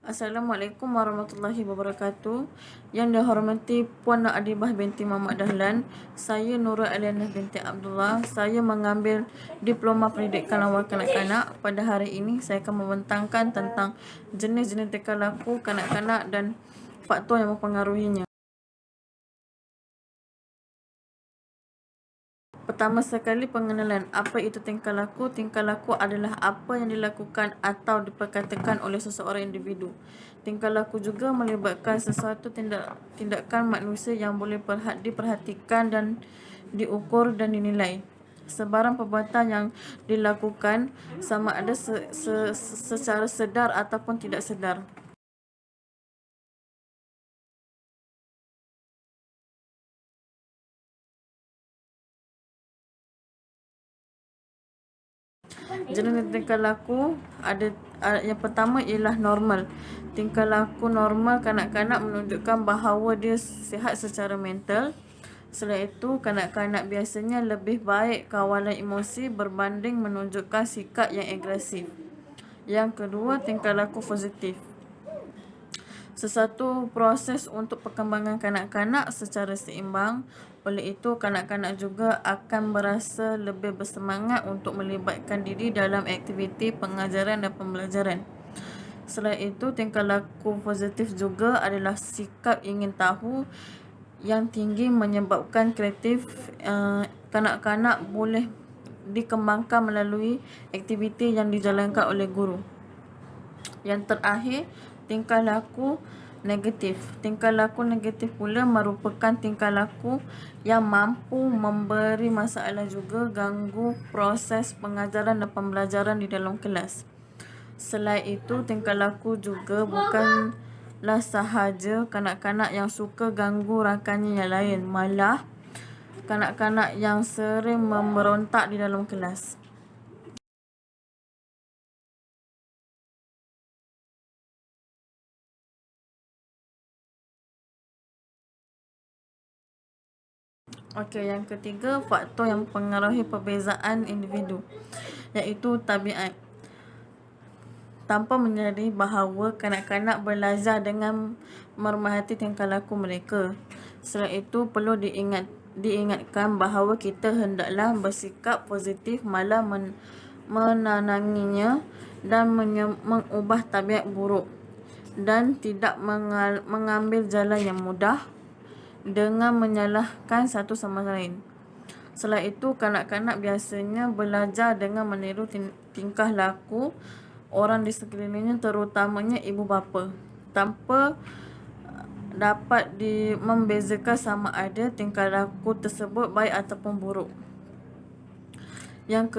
Assalamualaikum warahmatullahi wabarakatuh. Yang dihormati Puan Adibah binti Muhammad Dahlan, saya Nurul Alianah binti Abdullah. Saya mengambil Diploma Pendidikan Awal Kanak-kanak. Pada hari ini saya akan membentangkan tentang jenis-jenis tingkah laku kanak-kanak dan faktor yang mempengaruhinya. Pertama sekali, pengenalan. Apa itu tingkah laku? Tingkah laku adalah apa yang dilakukan atau diperkatakan oleh seseorang individu. Tingkah laku juga melibatkan sesuatu tindakan manusia yang boleh diperhatikan dan diukur dan dinilai. Sebarang perbuatan yang dilakukan sama ada secara sedar ataupun tidak sedar. Jenis tingkah laku ada yang pertama ialah normal. Tingkah laku normal kanak-kanak menunjukkan bahawa dia sihat secara mental. Selain itu, kanak-kanak biasanya lebih baik kawalan emosi berbanding menunjukkan sikap yang agresif. Yang kedua, tingkah laku positif. Sesuatu proses untuk perkembangan kanak-kanak secara seimbang. Oleh itu, kanak-kanak juga akan berasa lebih bersemangat untuk melibatkan diri dalam aktiviti pengajaran dan pembelajaran. Selain itu, tingkah laku positif juga adalah sikap ingin tahu yang tinggi menyebabkan kreatif kanak-kanak boleh dikembangkan melalui aktiviti yang dijalankan oleh guru. Yang terakhir, tingkah laku negatif. Tingkah laku negatif pula merupakan tingkah laku yang mampu memberi masalah juga ganggu proses pengajaran dan pembelajaran di dalam kelas. Selain itu, tingkah laku juga bukanlah sahaja kanak-kanak yang suka ganggu rakannya yang lain, malah kanak-kanak yang sering memberontak di dalam kelas. Okey, yang ketiga, faktor yang mempengaruhi perbezaan individu, iaitu tabiat. Tanpa menyadari bahawa kanak-kanak belajar dengan mermahati tingkah laku mereka. Selain itu, perlu diingatkan bahawa kita hendaklah bersikap positif, malah menenanginya dan mengubah tabiat buruk, dan tidak mengambil jalan yang mudah dengan menyalahkan satu sama lain. Selain itu, kanak-kanak biasanya belajar dengan meniru tingkah laku orang di sekelilingnya, terutamanya ibu bapa, tanpa dapat membezakan sama ada tingkah laku tersebut baik ataupun buruk. Yang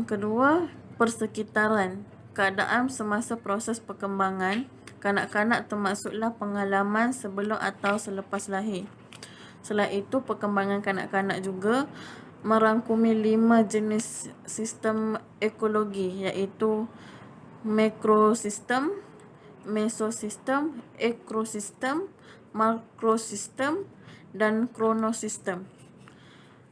kedua, persekitaran. Keadaan semasa proses perkembangan kanak-kanak termasuklah pengalaman sebelum atau selepas lahir. Selain itu, perkembangan kanak-kanak juga merangkumi 5 jenis sistem ekologi, iaitu mikrosistem, mesosistem, ekrosistem, makrosistem dan kronosistem.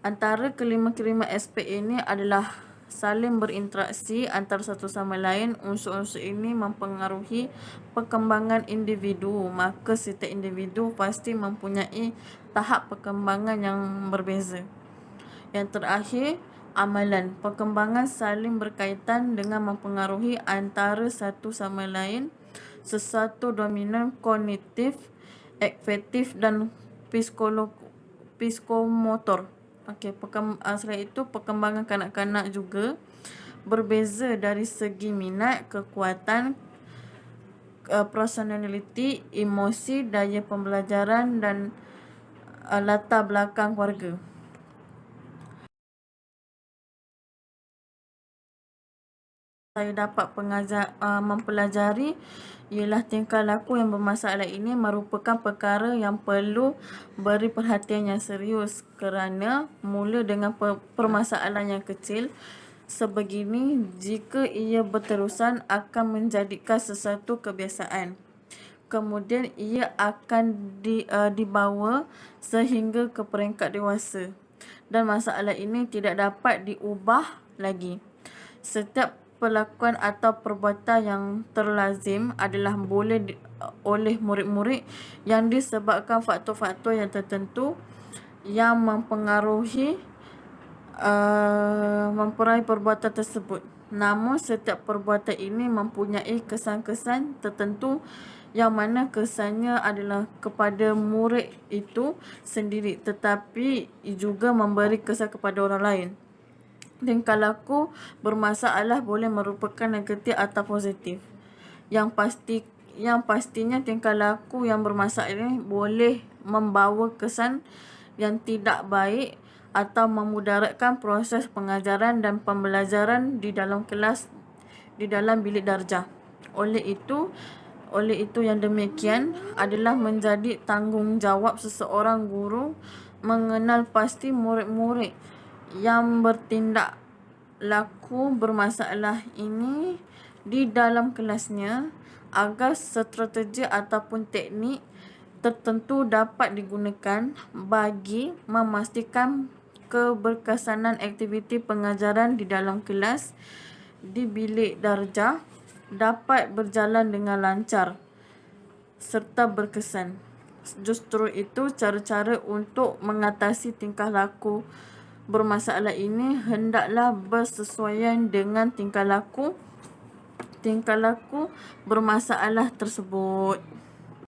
Antara kelima-kelima aspek ini adalah saling berinteraksi antara satu sama lain. Unsur-unsur ini mempengaruhi perkembangan individu, maka setiap individu pasti mempunyai tahap perkembangan yang berbeza. Yang terakhir, amalan. Perkembangan saling berkaitan dengan mempengaruhi antara satu sama lain. Sesuatu dominan kognitif, afektif dan psikomotor. Okey, selain itu, perkembangan kanak-kanak juga berbeza dari segi minat, kekuatan, personality, emosi, daya pembelajaran dan latar belakang keluarga. Saya dapat mempelajari ialah tingkah laku yang bermasalah ini merupakan perkara yang perlu beri perhatian yang serius, kerana mula dengan permasalahan yang kecil sebegini, jika ia berterusan akan menjadikan sesuatu kebiasaan. Kemudian ia akan dibawa sehingga ke peringkat dewasa, dan masalah ini tidak dapat diubah lagi. Setiap perlakuan atau perbuatan yang terlazim adalah boleh oleh murid-murid yang disebabkan faktor-faktor yang tertentu yang mempengaruhi perbuatan tersebut. Namun setiap perbuatan ini mempunyai kesan-kesan tertentu yang mana kesannya adalah kepada murid itu sendiri, tetapi juga memberi kesan kepada orang lain. Tingkah laku bermasalah boleh merupakan negatif atau positif. Yang pastinya tingkah laku yang bermasalah ini boleh membawa kesan yang tidak baik atau memudaratkan proses pengajaran dan pembelajaran di dalam kelas, di dalam bilik darjah. Oleh itu yang demikian adalah menjadi tanggungjawab seseorang guru mengenal pasti murid-murid yang bertindak laku bermasalah ini di dalam kelasnya, agar strategi ataupun teknik tertentu dapat digunakan bagi memastikan keberkesanan aktiviti pengajaran di dalam kelas di bilik darjah dapat berjalan dengan lancar serta berkesan. Justru itu, cara-cara untuk mengatasi tingkah laku bermasalah ini hendaklah bersesuaian dengan tingkah laku bermasalah tersebut.